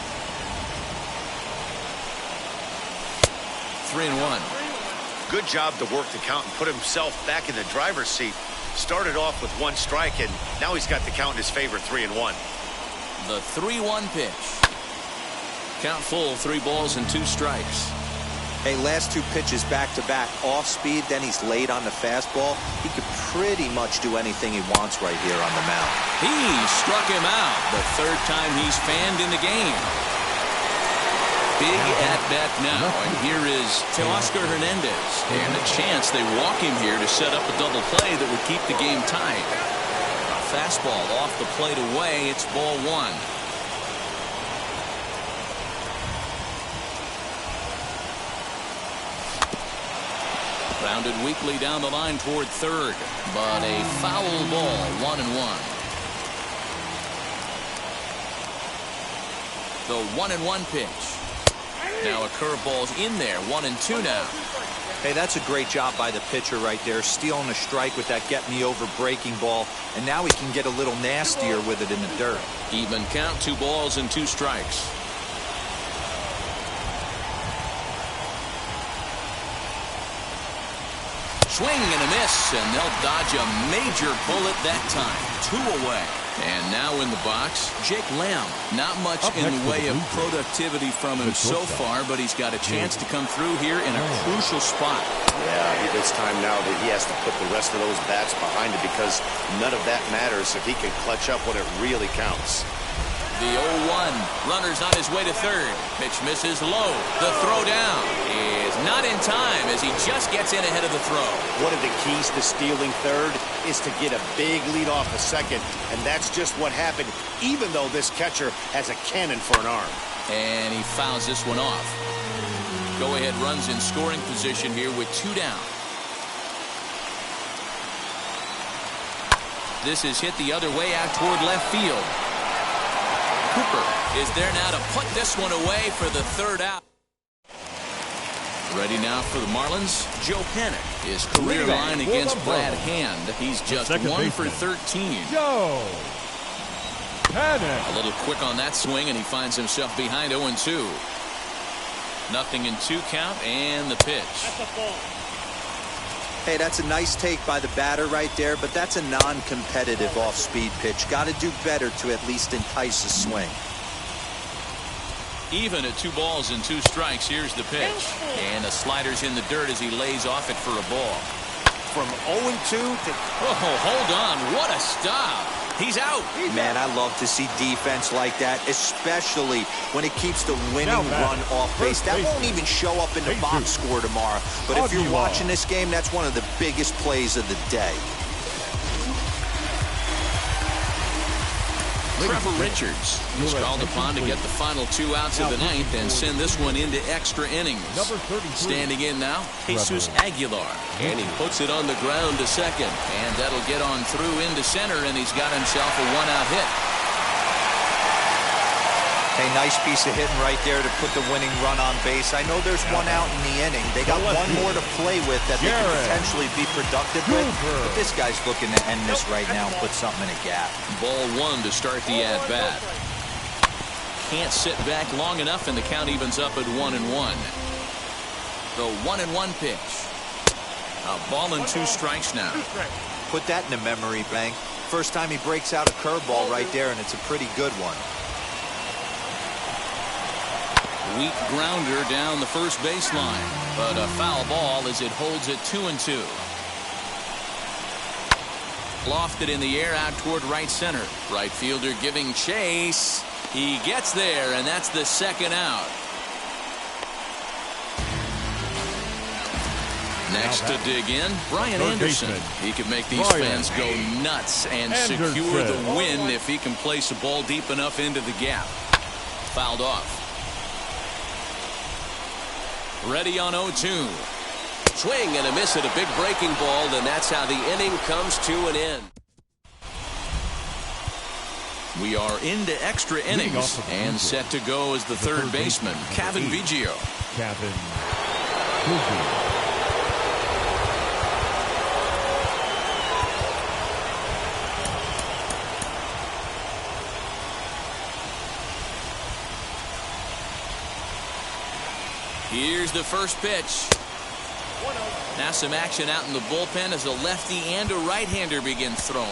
3-1. Good job to work the count and put himself back in the driver's seat. Started off with 1 strike, and now he's got the count in his favor, 3-1. The 3-1 pitch. Count full, 3 balls and 2 strikes. Hey, last 2 pitches back-to-back. Off speed, then he's late on the fastball. He could pretty much do anything he wants right here on the mound. He struck him out the 3rd time he's fanned in the game. Big at-bat now, and here is Teoscar Hernandez. And a chance they walk him here to set up a double play that would keep the game tied. A fastball off the plate away. It's ball 1. Rounded weakly down the line toward third, but a foul ball, 1-1. The 1-1 pitch. Now a curveball's in there, 1-2 now. Hey, that's a great job by the pitcher right there, stealing a strike with that get-me-over breaking ball, and now he can get a little nastier with it in the dirt. Even count, 2 balls and 2 strikes. Swing and a miss, this, and they'll dodge a major bullet that time. 2 away. And now in the box, Jake Lamb. Not much in the way of productivity from him so far, but he's got a chance to come through here in a crucial spot. Yeah, it's time now that he has to put the rest of those bats behind it, because none of that matters if he can clutch up when it really counts. The 0-1. Runner's on his way to third. Pitch misses low. The throw down is not in time as he just gets in ahead of the throw. One of the keys to stealing third is to get a big lead off a second, and that's just what happened, even though this catcher has a cannon for an arm. And he fouls this one off. Go-ahead runs in scoring position here with 2 down. This is hit the other way out toward left field. Cooper is there now to put this one away for the 3rd out. Ready now for the Marlins, Joe Panik. His career line against Brad Hand. He's just 1 for 13. Joe Panik. A little quick on that swing, and he finds himself behind 0-2. Nothing in 2 count, and the pitch. Hey, that's a nice take by the batter right there, but that's a non-competitive off-speed pitch. Got to do better to at least entice a swing. Even at 2 balls and 2 strikes, here's the pitch. And the slider's in the dirt as he lays off it for a ball. From 0-2 to... Oh, hold on. What a stop. He's out. Man, I love to see defense like that, especially when it keeps the winning run off base. That won't even show up in the box score tomorrow. But if you're watching this game, that's one of the biggest plays of the day. Trevor Richards was called upon to get the final 2 outs of the 9th and send this one into extra innings. Standing in now, Jesus Aguilar. And he puts it on the ground to second. And that'll get on through into center, and he's got himself a 1-out hit. Hey, nice piece of hitting right there to put the winning run on base. I know there's 1 out in the inning. They got 1 more to play with that they could potentially be productive with. But this guy's looking to end this right now and put something in a gap. Ball 1 to start the at-bat. Can't sit back long enough, and the count evens up at 1-1. The 1-1 pitch. A ball and 2 strikes now. Put that in the memory bank. First time he breaks out a curveball right there, and it's a pretty good one. Weak grounder down the first baseline, but a foul ball as it holds it 2-2. Lofted in the air out toward right center. Right fielder giving chase. He gets there, and that's the 2nd out. Next to dig in, Brian Anderson. He could make these fans go nuts and secure the win if he can place a ball deep enough into the gap. Fouled off. Ready on 0-2. Swing and a miss at a big breaking ball, and that's how the inning comes to an end. We are into extra innings and set to go as the 3rd baseman, Kevin Biggio. Kevin Biggio. Here's the first pitch. Now some action out in the bullpen as a lefty and a right-hander begins throwing.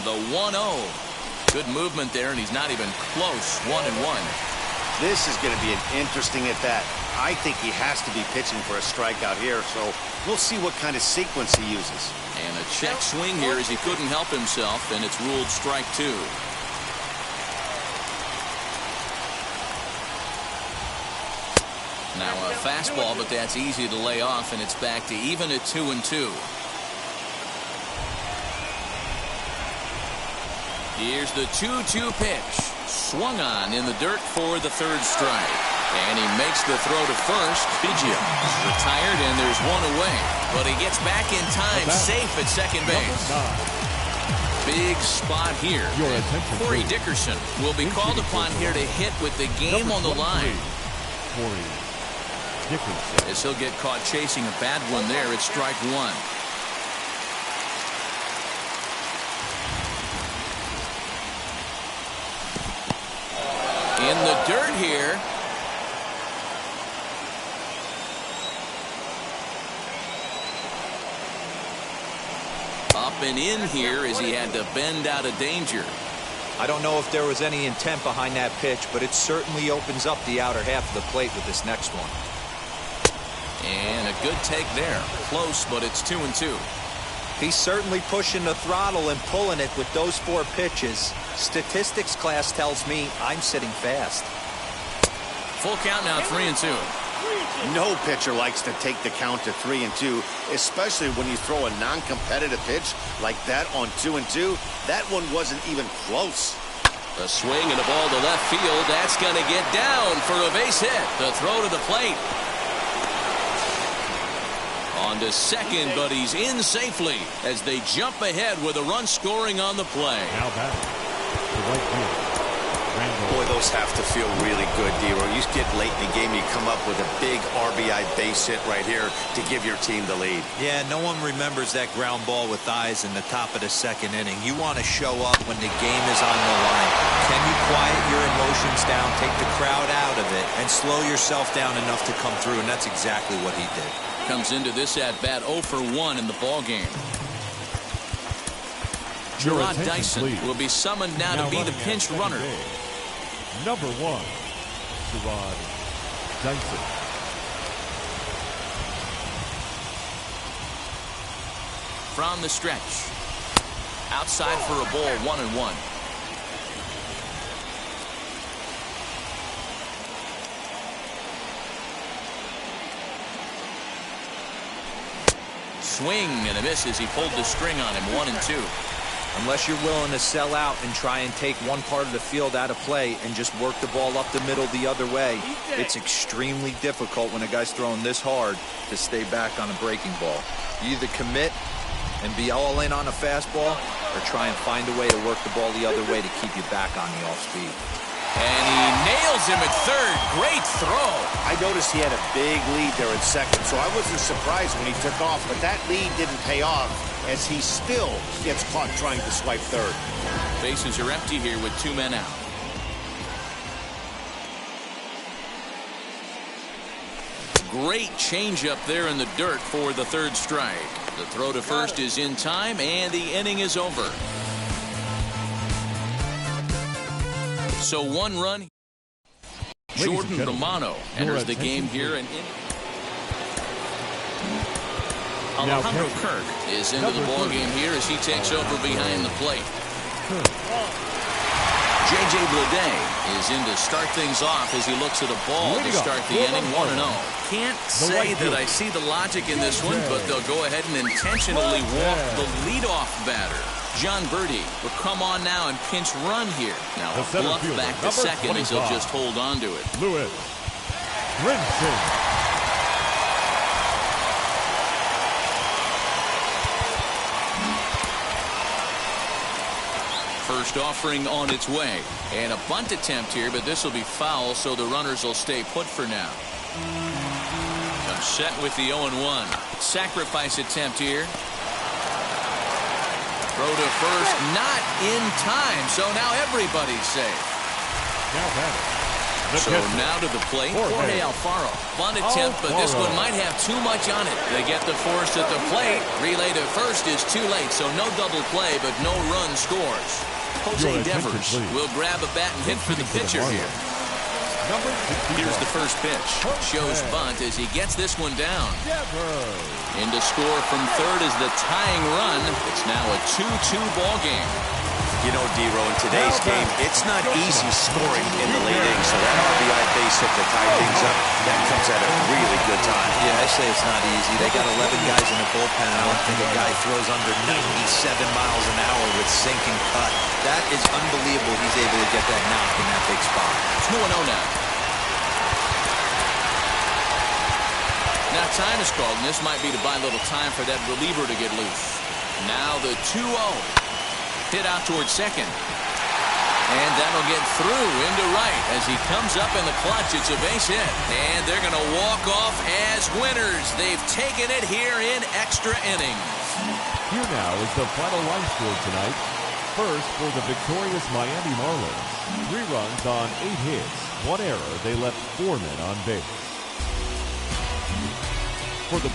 The 1-0. Good movement there, and he's not even close. 1-1. This is going to be an interesting at-bat. I think he has to be pitching for a strikeout here, so we'll see what kind of sequence he uses. And a check swing here as he couldn't help himself, and it's ruled strike 2. Now a fastball, but that's easy to lay off, and it's back to even at 2-2. Here's the 2-2 pitch. Swung on in the dirt for the 3rd strike. And he makes the throw to first. Biggio is retired, and there's 1 away. But he gets back in time, safe at second base. Big spot here. Corey Dickerson will be called upon here to hit with the game on the line. As he'll get caught chasing a bad one there, it's strike 1. In the dirt here. Up and in here as he had to bend out of danger. I don't know if there was any intent behind that pitch, but it certainly opens up the outer half of the plate with this next one. And a good take there. Close, but it's 2-2. He's certainly pushing the throttle and pulling it with those 4 pitches. Statistics class tells me I'm sitting fast. Full count now, 3-2. No pitcher likes to take the count to 3-2, especially when you throw a non-competitive pitch like that on 2-2. That one wasn't even close. A swing and a ball to left field. That's going to get down for a base hit. The throw to the plate. On to second, but he's in safely as they jump ahead with a run scoring on the play. Now batting, the right field. Boy, those have to feel really good, D-Roy. You get late in the game, you come up with a big RBI base hit right here to give your team the lead. Yeah, no one remembers that ground ball with eyes in the top of the second inning. You want to show up when the game is on the line. Can you quiet your emotions down, take the crowd out of it, and slow yourself down enough to come through? And that's exactly what he did. Comes into this at-bat 0 for 1 in the ballgame. Gerard Dyson will be summoned now to be the pinch runner. Number 1, Gerard Dyson. From the stretch. Outside for a ball, 1-1. Swing and a miss as he pulled the string on him, 1-2. Unless you're willing to sell out and try and take one part of the field out of play and just work the ball up the middle the other way, it's extremely difficult when a guy's throwing this hard to stay back on a breaking ball. You either commit and be all in on a fastball or try and find a way to work the ball the other way to keep you back on the off speed. And he nails him at third. Great throw. I noticed he had a big lead there at second, so I wasn't surprised when he took off, but that lead didn't pay off as he still gets caught trying to swipe third. Bases are empty here with 2 men out. Great changeup there in the dirt for the third strike. The throw to first is in time, and the inning is over. So 1 run. Jordan Romano enters the game here, and Alejandro Kirk is into the ballgame here as he takes over behind the plate. J.J. Bleday is in to start things off as he looks at a ball to start the inning, 1-0. Can't say that I see the logic in this one, but they'll go ahead and intentionally walk the leadoff batter. John Birdie will come on now and pinch run here. Now a bluff back to second as he'll just hold on to it. Lewis Brinson. First offering on its way. And a bunt attempt here, but this will be foul, so the runners will stay put for now. I'm set with the 0-1. Sacrifice attempt here. Throw to first, not in time, so now everybody's safe. So now to the plate, Jorge Alfaro. Bunt attempt, but this one might have too much on it. They get the force at the plate. Relay to first is too late, so no double play, but no run scores. Jose Devers will grab a bat and hit for the pitcher here. Here's the first pitch. Shows bunt as he gets this one down. In to score from third is the tying run. It's now a 2-2 ball game. You know, D-Row, in today's game, it's not easy scoring in the late innings, so that RBI base hit to tie things up, that comes at a really good time. Yeah, I say it's not easy. They got 11 guys in the bullpen. I don't think a guy throws under 97 miles an hour with sink and cut. That is unbelievable he's able to get that knock in that big spot. 2-0 now. Now time is called, and this might be to buy a little time for that reliever to get loose. Now the 2-0. Hit out towards second. And that'll get through into right as he comes up in the clutch. It's a base hit. And they're going to walk off as winners. They've taken it here in extra innings. Here now is the final line score tonight. first for the victorious Miami Marlins. 3 runs on 8 hits, 1 error. They left 4 men on base. For the